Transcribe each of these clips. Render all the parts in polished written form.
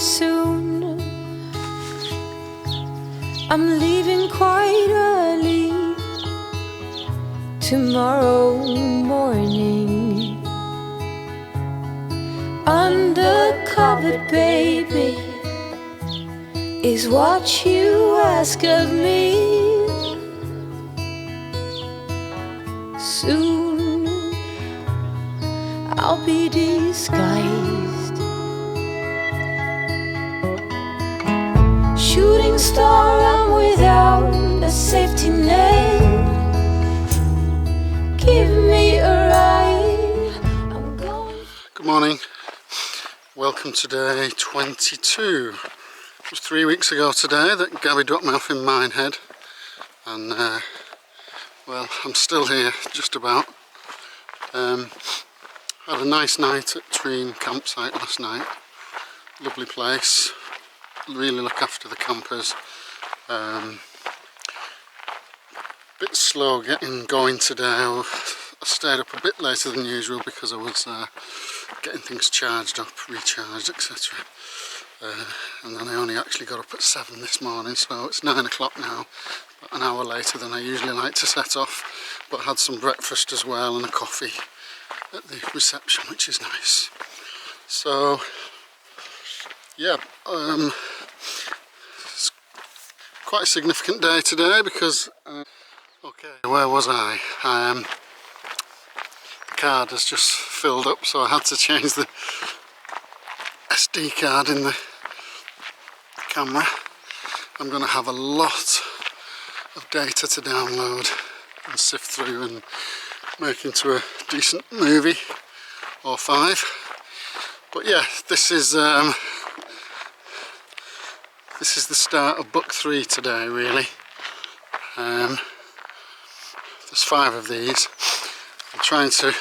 soon. I'm leaving quite early tomorrow morning. Undercover, baby, is what you ask of me. Soon I'll be disguised. Shooting star, I'm without a safety net. Give me a ride. I'm going. Good morning. Welcome to day 22. It was 3 weeks ago today that Gabby dropped me off in Minehead, and well, I'm still here, just about. Had a nice night at Treen campsite last night. Lovely place. Really look after the campers. Bit slow getting going today. I stayed up a bit later than usual because I was getting things charged up, recharged, etc. And then I only actually got up at 7 this morning, so it's 9 o'clock now, about an hour later than I usually like to set off. But I had some breakfast as well and a coffee at the reception, which is nice. So yeah, it's quite a significant day today because okay, where was I? The card has just filled up, so I had to change the SD card in the camera. I'm going to have a lot of data to download and sift through and make into a decent movie or 5. But yeah, this is the start of book 3 today, really. There's 5 of these. I'm trying to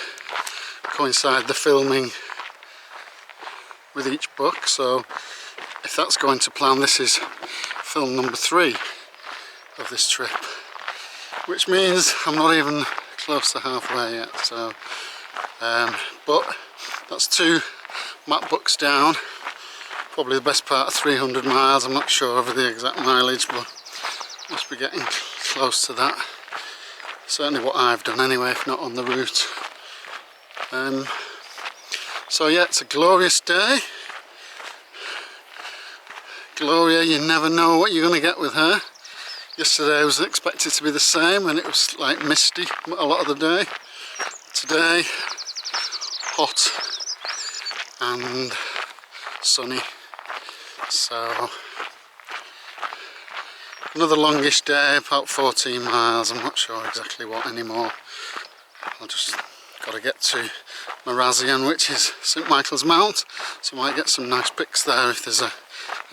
coincide the filming with each book, so if that's going to plan, this is film number 3 of this trip, which means I'm not even close to halfway yet. So but that's 2 map books down, probably the best part of 300 miles. I'm not sure of the exact mileage, but must be getting close to that. Certainly what I've done anyway, if not on the route. So yeah, it's a glorious day. Gloria, you never know what you're going to get with her. Yesterday was expected to be the same, and it was like misty a lot of the day. Today, hot and sunny. So another longish day, about 14 miles. I'm not sure exactly what anymore. I'll just got to get to Marazion, which is St Michael's Mount, so I might get some nice pics there if there's a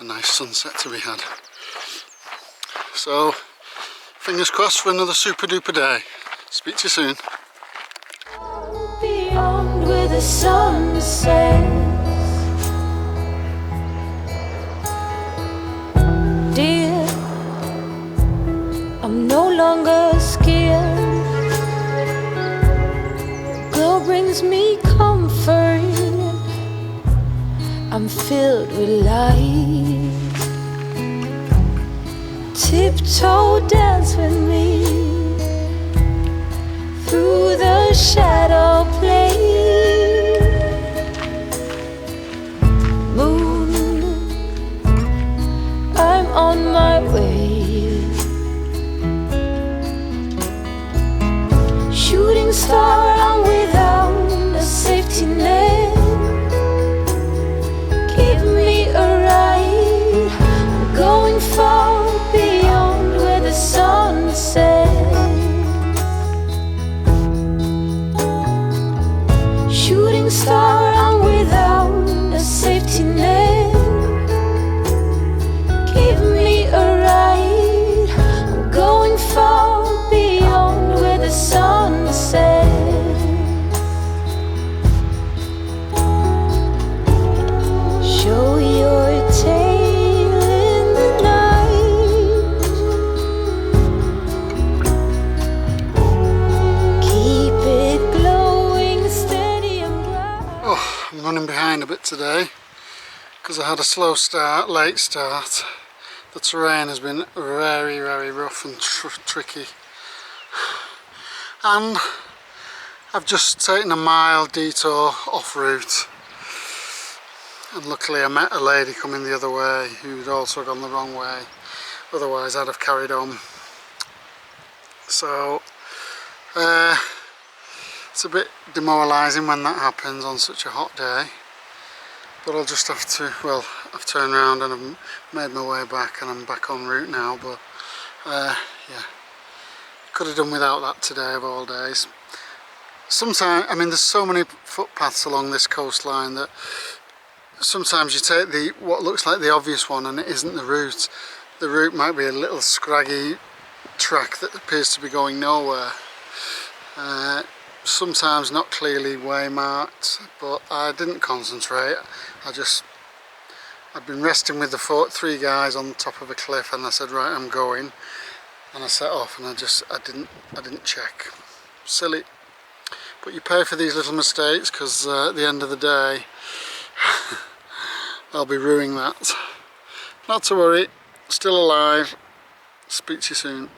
nice sunset to be had. So fingers crossed for another super duper day. Speak to you soon. Beyond where the sun sets, dear, I'm no longer scared. Glow brings me comfort. I'm filled with light. Tiptoe dance with me through the shadow play. Moon, I'm on my way. Shooting star, I'm without a safety net. Give me a ride. I'm going far beyond where the sun sets. Shooting star, I'm without a safety net. Give me a ride. I'm going far beyond where the sun sets. Show your tail in the night. Keep it glowing steady and bright. Oh, I'm running behind a bit today because I had a slow start, late start. The terrain has been very, very rough and tricky, and I've just taken a mild detour off route, and luckily I met a lady coming the other way who'd also gone the wrong way, otherwise I'd have carried on. So it's a bit demoralising when that happens on such a hot day, but I'll just have to, well, I've turned around and I've made my way back and I'm back en route now, but yeah, could have done without that today of all days. Sometimes, I mean, there's so many footpaths along this coastline that sometimes you take the what looks like the obvious one and it isn't the route. The route might be a little scraggy track that appears to be going nowhere. Sometimes not clearly waymarked, but I didn't concentrate. I'd been resting with the three guys on the top of a cliff, and I said, right, I'm going, and I set off, and I didn't check. Silly. But you pay for these little mistakes, because at the end of the day I'll be ruining that. Not to worry, still alive. Speak to you soon.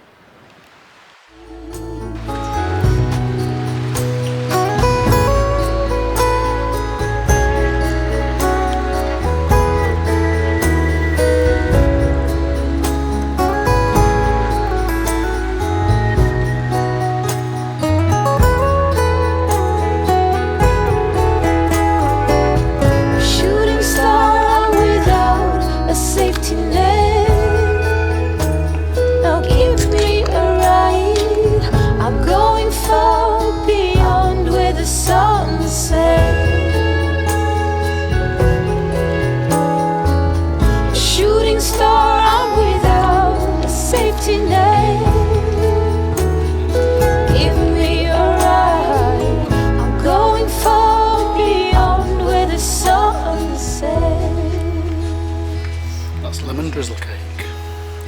Drizzle cake.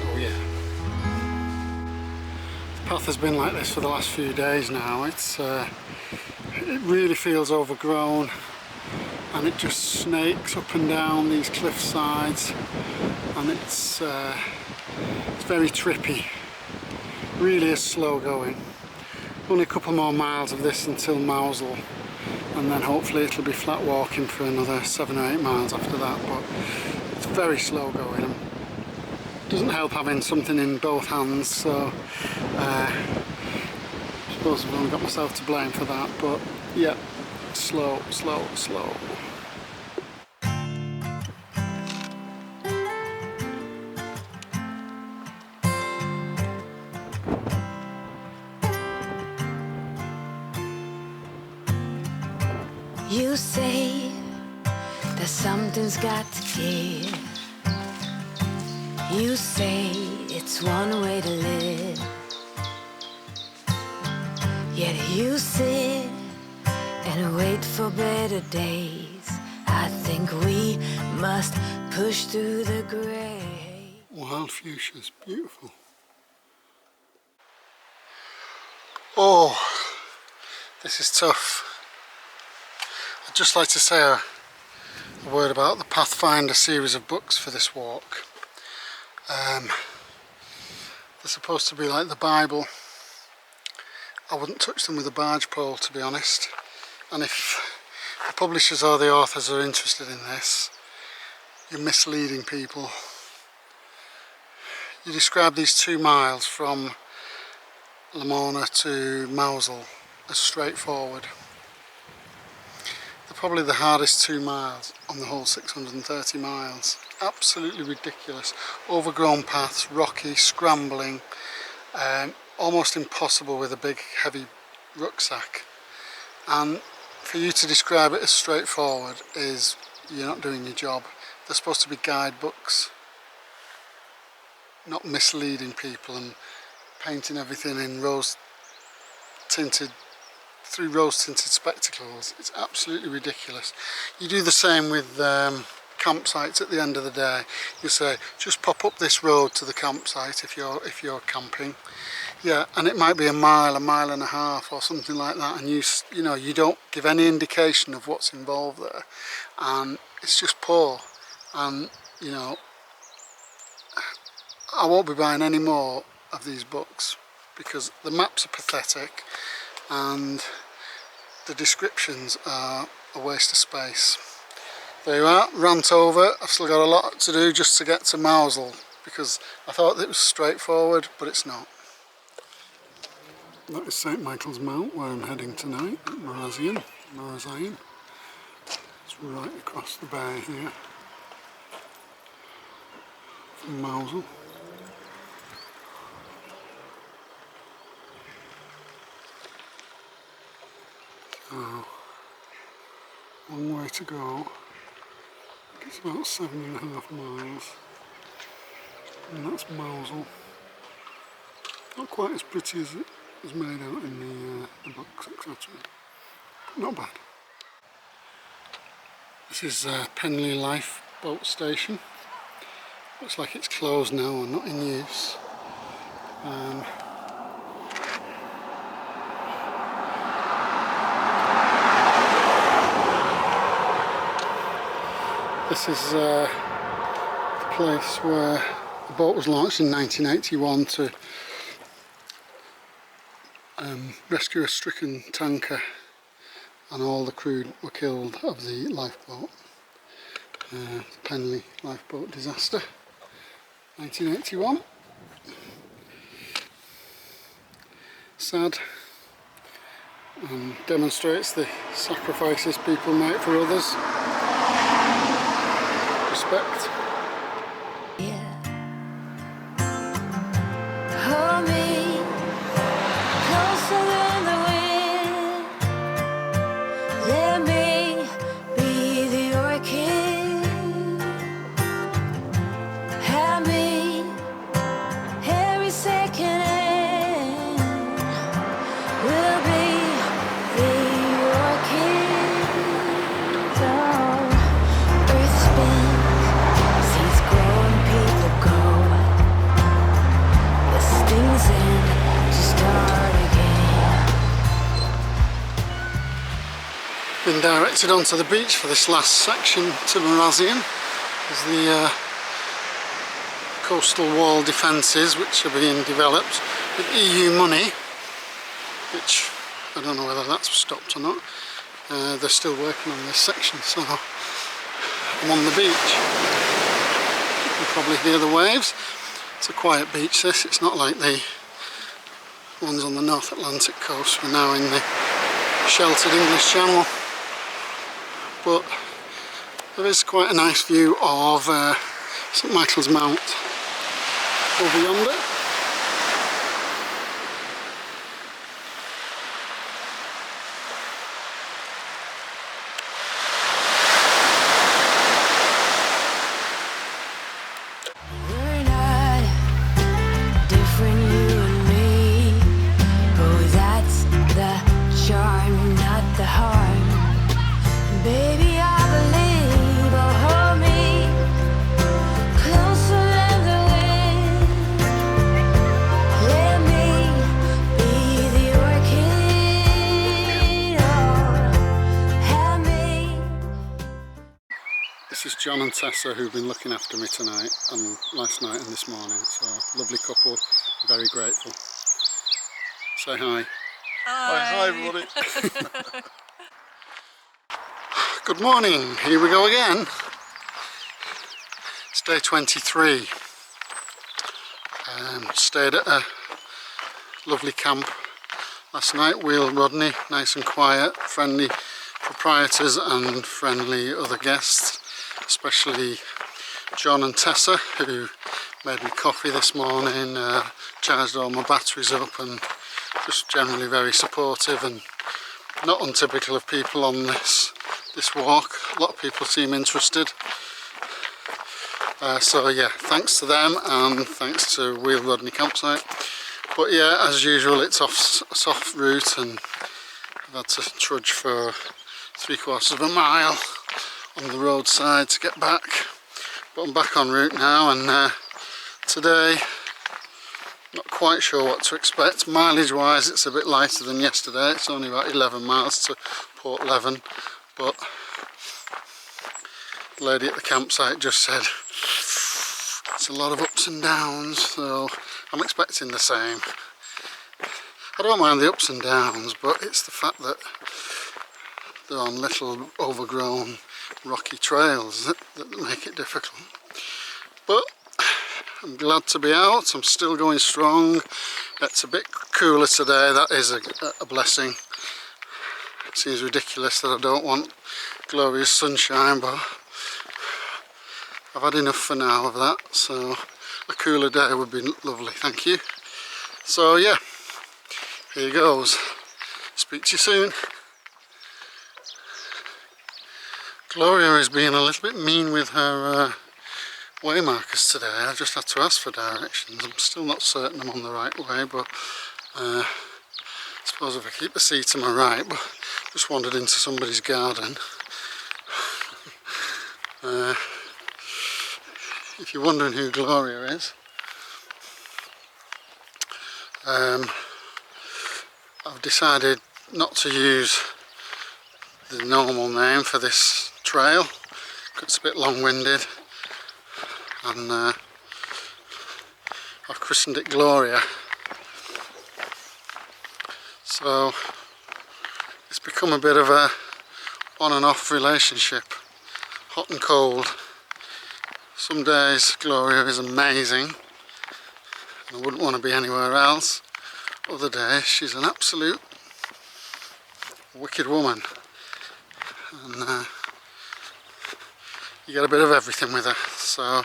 Oh yeah. The path has been like this for the last few days now. It really feels overgrown, and it just snakes up and down these cliff sides, and it's very trippy. Really is slow going. Only a couple more miles of this until Mousel, and then hopefully it'll be flat walking for another 7 or 8 miles after that, but it's very slow going. Doesn't help having something in both hands, so I suppose I've only got myself to blame for that, but yeah, slow, slow, slow. You say that something's got to give. You say it's one way to live, yet you sit and wait for better days. I think we must push through the grey. Wild fuchsias, beautiful. Oh, this is tough. I'd just like to say a word about the Pathfinder series of books for this walk. They're supposed to be like the Bible. I wouldn't touch them with a barge pole, to be honest. And if the publishers or the authors are interested in this, you're misleading people. You describe these 2 miles from Lamona to Mousel as straightforward. They're probably the hardest 2 miles on the whole 630 miles. Absolutely ridiculous. Overgrown paths, rocky, scrambling, almost impossible with a big heavy rucksack. And for you to describe it as straightforward is, you're not doing your job. They're supposed to be guidebooks, not misleading people and painting everything in through rose-tinted spectacles. It's absolutely ridiculous. You do the same with campsites at the end of the day. You say, just pop up this road to the campsite if you're camping. Yeah, and it might be a mile and a half or something like that, and you know, you don't give any indication of what's involved there, and it's just poor. and you know, I won't be buying any more of these books because the maps are pathetic and the descriptions are a waste of space. There you are, rant over. I've still got a lot to do just to get to Mousel because I thought it was straightforward, but it's not. That is St Michael's Mount, where I'm heading tonight, at Marazion. It's right across the bay here from Mousel. So, long way to go. It's about 7.5 miles, and that's Mousel. Not quite as pretty as it was made out in the books, etc. Not bad. This is Penley Lifeboat Station. Looks like it's closed now or not in use. This is the place where the boat was launched in 1981 to rescue a stricken tanker, and all the crew were killed of the lifeboat. The Penley lifeboat disaster, 1981. Sad, and demonstrates the sacrifices people make for others. Respect. Hold me closer than the wind. Let me be the orchid. Have me every second end. We'll be the orchid. Oh, earth spins, seeds grow and people go. The sting's in to start again. Been directed onto the beach for this last section to Marazion. There's the coastal wall defences which are being developed with EU money, which I don't know whether that's stopped or not. They're still working on this section, so I'm on the beach. You can probably hear the waves. It's a quiet beach this, it's not like the ones on the North Atlantic coast. We're now in the sheltered English Channel, but there is quite a nice view of St Michael's Mount over yonder. We're not different, you and me. Oh, that's the charm, not the harm. Baby, I believe. Oh, hold me closer than the wind. Let me be the orchid. Oh, have me. This is John and Tessa, who've been looking after me tonight and last night and this morning. So, lovely couple, very grateful. Say hi. Hi everybody. Good morning, here we go again. It's day 23. Stayed at a lovely camp last night, Wheel Rodney, nice and quiet, friendly proprietors and friendly other guests, especially John and Tessa, who made me coffee this morning, charged all my batteries up, and just generally very supportive and not untypical of people on this walk. A lot of people seem interested. So yeah, thanks to them and thanks to Wheel Rodney Campsite. But yeah, as usual, it's off soft route and I've had to trudge for 3/4 of a mile on the roadside to get back. But I'm back en route now, and today, not quite sure what to expect. Mileage wise, it's a bit lighter than yesterday. It's only about 11 miles to Port Leven, but The lady at the campsite just said it's a lot of ups and downs, so I'm expecting the same. I don't mind the ups and downs, but it's the fact that they're on little overgrown rocky trails that make it difficult. But I'm glad to be out. I'm still going strong. It's a bit cooler today. That is a blessing. It seems ridiculous that I don't want glorious sunshine, but I've had enough for now of that, so a cooler day would be lovely, thank you. So yeah, here goes. Speak to you soon. Gloria is being a little bit mean with her way markers today. I just had to ask for directions. I'm still not certain I'm on the right way, but I suppose if I keep the sea to my right, but just wandered into somebody's garden. If you're wondering who Gloria is, I've decided not to use the normal name for this trail because it's a bit long-winded, and I've christened it Gloria. So it's become a bit of a on and off relationship, hot and cold. Some days Gloria is amazing and I wouldn't want to be anywhere else. Other days she's an absolute wicked woman, and you get a bit of everything with her. So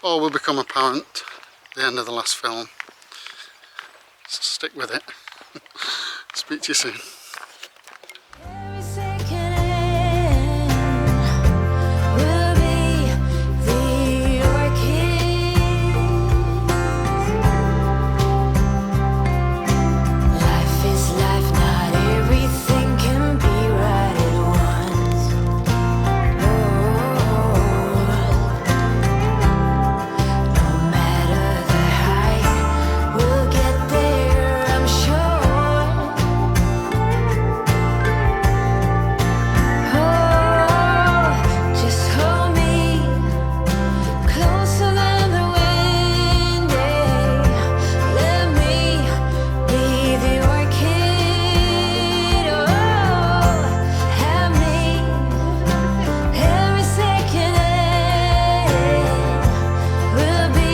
all will become apparent at the end of the last film. So stick with it. Speak to you soon. Every second end will be the orchid. Life is life, not everything can be right at once. No matter the height, we'll get there, I'm sure. Just hold me closer than the wind, yeah. Let me be the orchid. Have me every second will be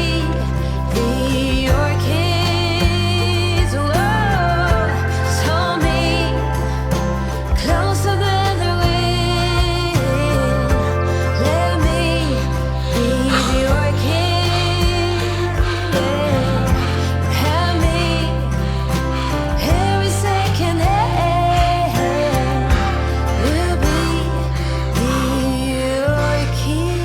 the orchids. Just hold me closer than the wind. Let me be the orchid. Have me every second will be the orchid.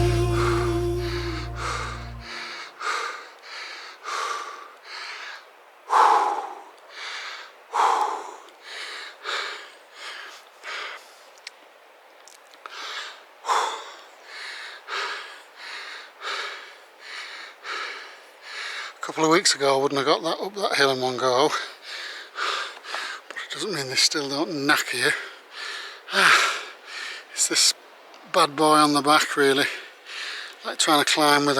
A couple of weeks ago I wouldn't have got that up that hill in one go, but it doesn't mean they still don't knacker you. It's this bad boy on the back really, like trying to climb with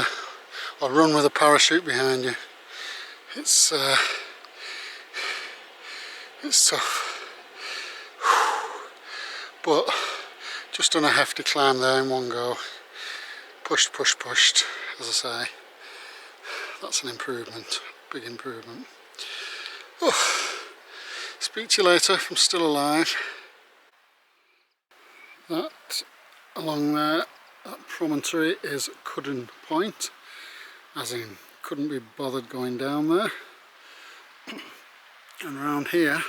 or run with a parachute behind you. It's tough, but just done a hefty climb there in one go. Pushed, as I say. That's an improvement, big improvement. Speak to you later if I'm still alive. That along there, that promontory is Cudden Point, as in couldn't be bothered going down there. And around here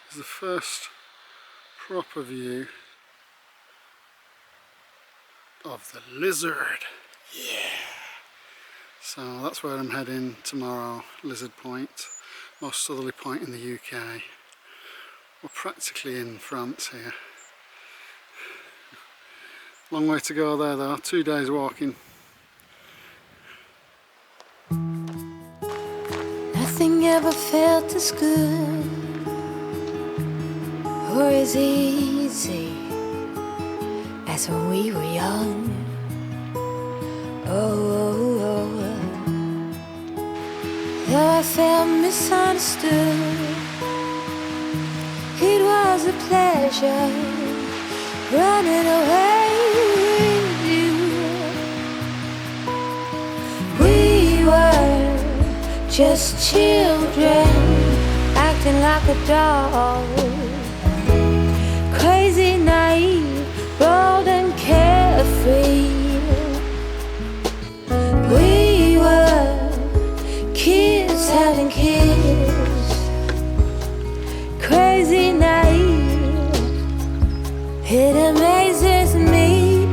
is the first proper view of the lizard. Yeah. So that's where I'm heading tomorrow, Lizard Point, most southerly point in the UK. We're practically in France here. Long way to go there though, 2 days walking. Nothing ever felt as good. or as easy as when we were young. Oh, though I felt misunderstood, it was a pleasure running away with you. We were just children acting like a doll, crazy, naive, bold and carefree. We were kids having kids, crazy, naive. It amazes me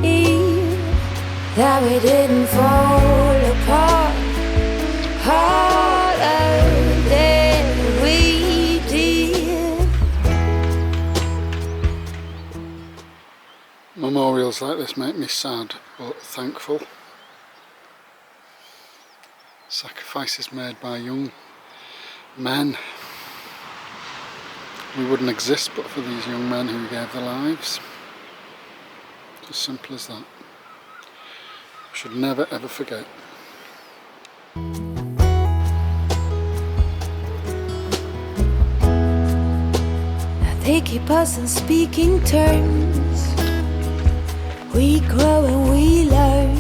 that we didn't fall apart harder than we did. Memorials like this make me sad but thankful. Sacrifices made by young men. We wouldn't exist but for these young men who gave their lives. It's as simple as that. We should never ever forget. Now they keep us on speaking terms. We grow and we learn.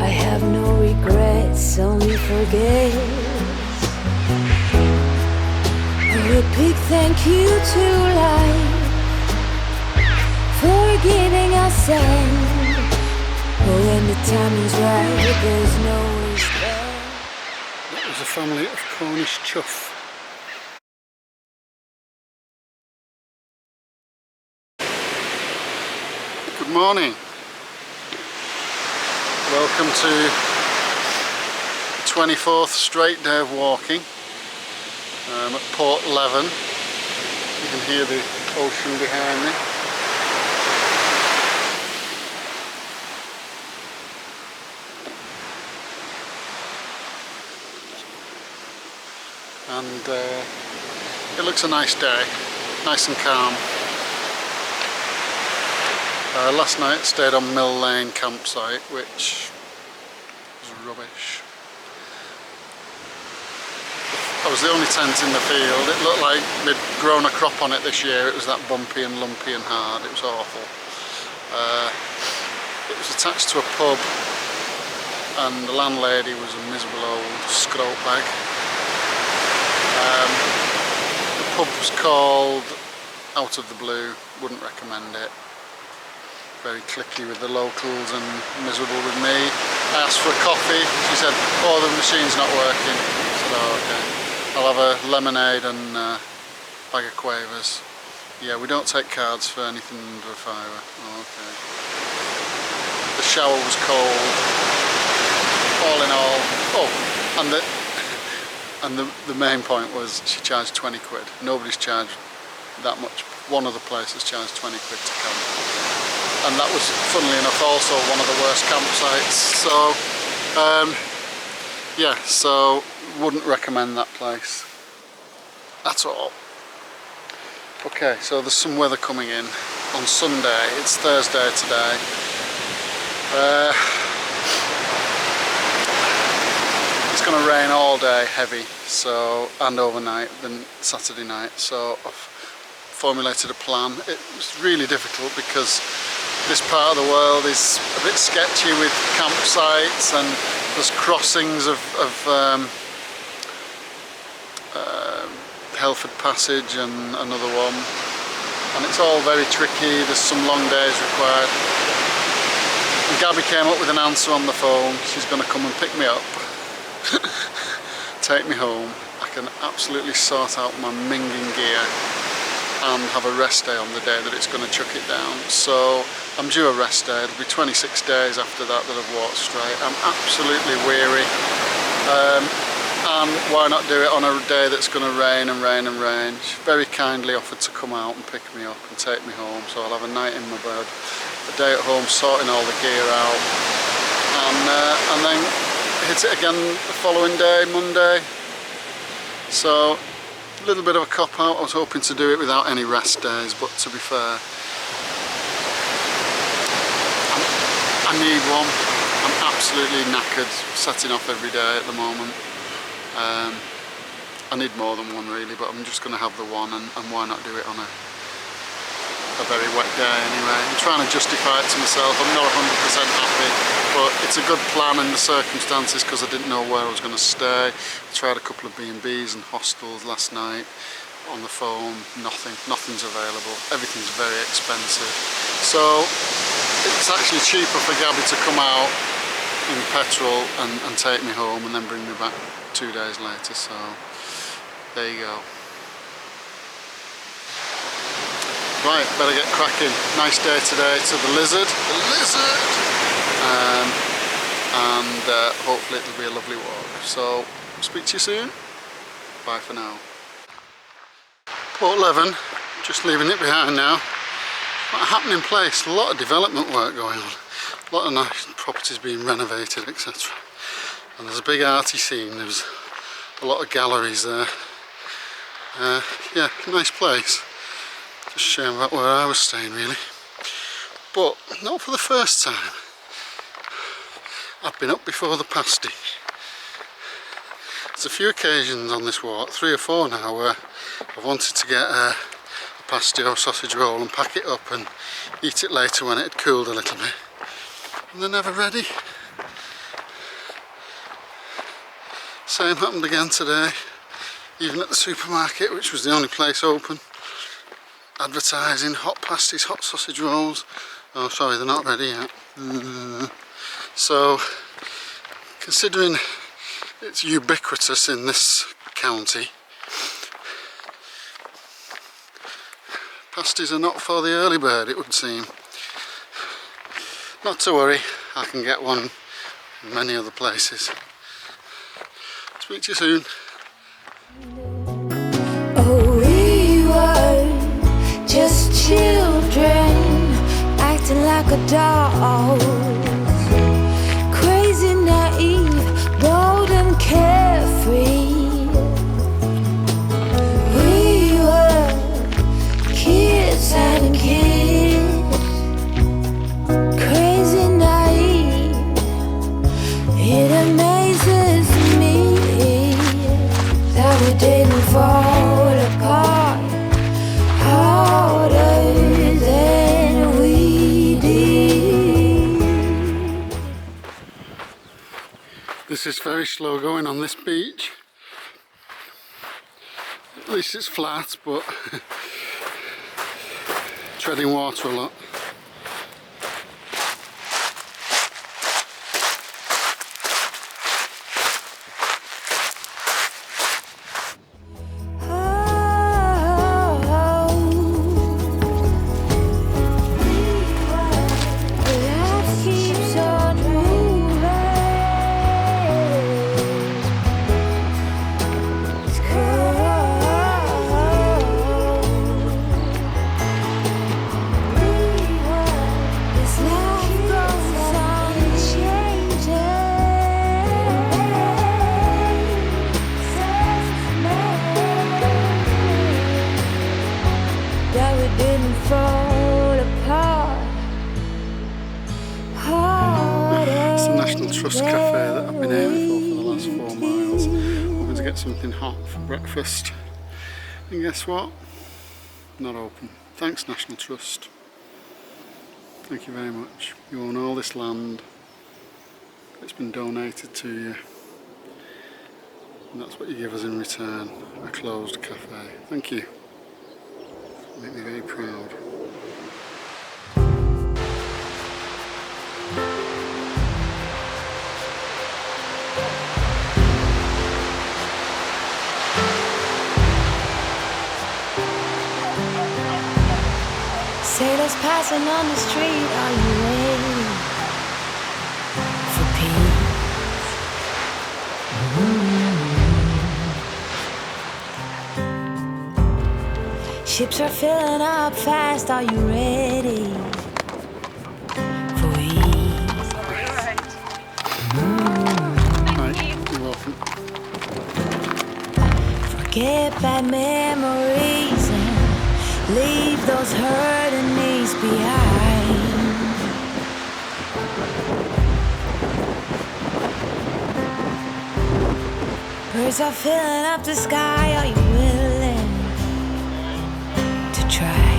I have no regrets, only forgets. A big thank you to life for giving us end. But when the time is right, there's no respect. That was a family of Cornish chuff. Good morning. Welcome to the 24th straight day of walking. I'm at Port Leven. You can hear the ocean behind me. And it looks a nice day, nice and calm. Last night stayed on Mill Lane campsite, which was rubbish. I was the only tent in the field. It looked like they'd grown a crop on it this year. It was that bumpy and lumpy and hard. It was awful. It was attached to a pub, and the landlady was a miserable old scrope bag. The pub was called Out of the Blue. Wouldn't recommend it. Very cliquey with the locals and miserable with me. I asked for a coffee. She said, "Oh, the machine's not working." I said, "Oh, okay. I'll have a lemonade and a bag of quavers." "Yeah, we don't take cards for anything under a fiver." "Oh, okay." The shower was cold. All in all, and the main point was she charged 20 quid. Nobody's charged that much. One other place has charged 20 quid to camp. And that was, funnily enough, also one of the worst campsites. So, yeah, so wouldn't recommend that place at all. Okay, so there's some weather coming in on Sunday. It's Thursday today. It's going to rain all day, heavy, so, and overnight, then Saturday night. So I've formulated a plan. It was really difficult because this part of the world is a bit sketchy with campsites, and there's crossings of Helford Passage and another one, and it's all very tricky. There's some long days required. And Gabby came up with an answer on the phone. She's going to come and pick me up, take me home. I can absolutely sort out my minging gear and have a rest day on the day that it's going to chuck it down. So I'm due a rest day. It'll be 26 days after that I've walked straight. I'm absolutely weary. And why not do it on a day that's going to rain and rain and rain? She very kindly offered to come out and pick me up and take me home, so I'll have a night in my bed, a day at home sorting all the gear out, and then hit it again the following day, Monday. So A little bit of a cop-out. I was hoping to do it without any rest days, but to be fair, I need one. I'm absolutely knackered setting off every day at the moment. I need more than one really, but I'm just going to have the one, and why not do it on a very wet day anyway. I'm trying to justify it to myself. I'm not 100% happy, but it's a good plan in the circumstances because I didn't know where I was going to stay. I tried a couple of B&Bs and hostels last night. On the phone, nothing's available. Everything's very expensive. So it's actually cheaper for Gabby to come out in petrol and take me home and then bring me back 2 days later. So there you go. Right, better get cracking. Nice day today to the lizard. And hopefully it'll be a lovely walk. So speak to you soon. Bye for now. Port Leven, just leaving it behind now. Quite a happening place, a lot of development work going on. A lot of nice properties being renovated, etc. And there's a big arty scene, there's a lot of galleries there. Yeah, nice place. Just a shame about where I was staying really. But not for the first time. I've been up before the pasty. There's a few occasions on this walk, 3 or 4 now, where I wanted to get a pasty or sausage roll and pack it up and eat it later when it had cooled a little bit. And they're never ready. Same happened again today, even at the supermarket, which was the only place open, advertising hot pasties, hot sausage rolls. Oh sorry, they're not ready yet. So, considering it's ubiquitous in this county, pasties are not for the early bird, it would seem. Not to worry, I can get one in many other places. Speak to you soon. Oh, we were just children, acting like adults, crazy, naive, bold and carefree. We were kids and kids, crazy, naive. It amazes me that we didn't fall apart harder than we did. This is very slow going on this beach. At least it's flat, but treading water a lot. Trust Cafe that I've been aiming for the last 4 miles. I'm going to get something hot for breakfast. And guess what? Not open. Thanks National Trust. Thank you very much. You own all this land. It's been donated to you. And that's what you give us in return. A closed cafe. Thank you. You make me very proud. Sailors passing on the street, are you ready for peace? Ships are filling up fast, are you ready for ease? Right, you're welcome. For Forget bad memories and leave those hurting knees behind. Birds are filling up the sky. Are you willing to try?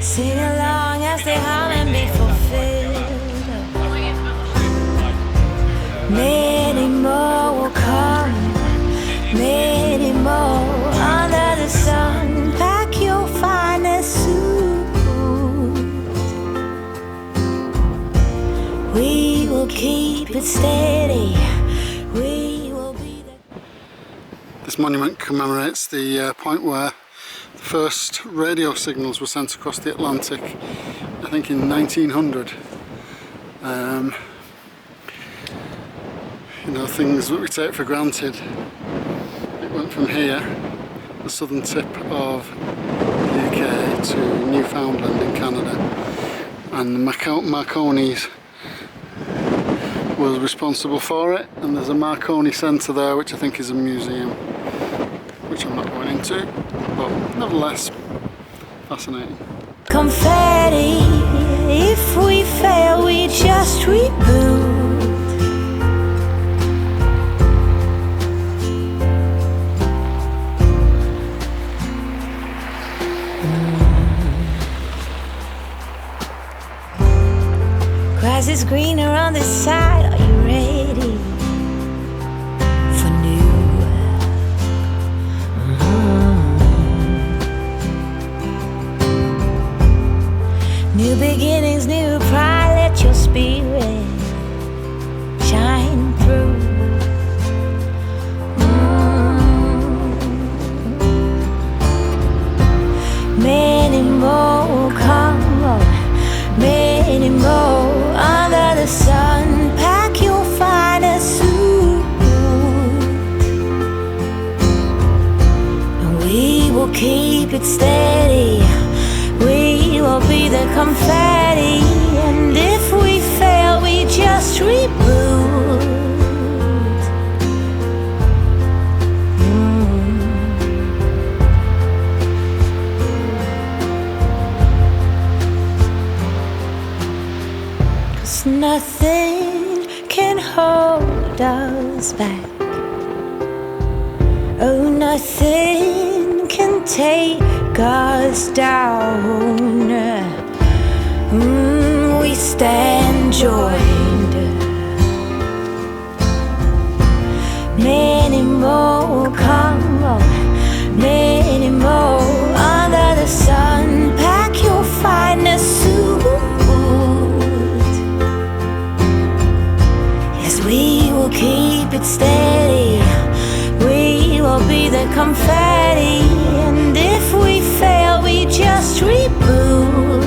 Sing along as they hum and be fulfilled. Many more will come, many more under the sun. Pack your finest suit. We will keep it steady. We will be the... This monument commemorates the point where the first radio signals were sent across the Atlantic, I think in 1900. You know, things that we take for granted. It went from here, the southern tip of the UK, to Newfoundland in Canada, and the Marconi's was responsible for it, and there's a Marconi Centre there which I think is a museum, which I'm not going into, but nevertheless fascinating. Confetti, if we fail we just reboot. Grass is greener on this side. Are you ready for new? New beginnings, new pride. Let your spirit shine through. Many more will come, many more under the sun. Pack your finest suit, and we will keep it steady. We will be the confetti, and if we fail we just reboot. Nothing can hold us back. Oh, nothing can take us down. We stand joined. Many more will come, many more under the sun. Pack your finest suit. We will keep it steady. We will be the confetti, and if we fail we just reboot.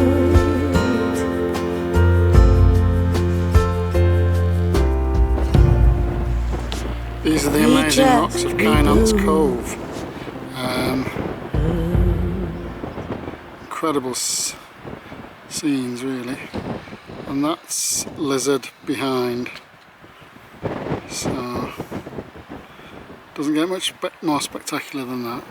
These are the amazing rocks of Kynance Cove. Incredible scenes really, and that's Lizard behind. So, doesn't get much more spectacular than that.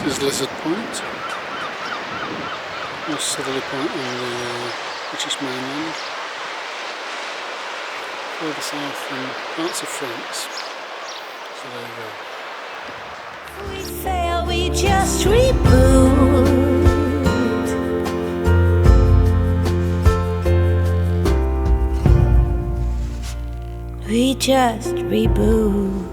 This is Lizard Point, most southerly point on the British mainland, further south than parts of France, so there you go. If we fail we just reboot. We just reboot.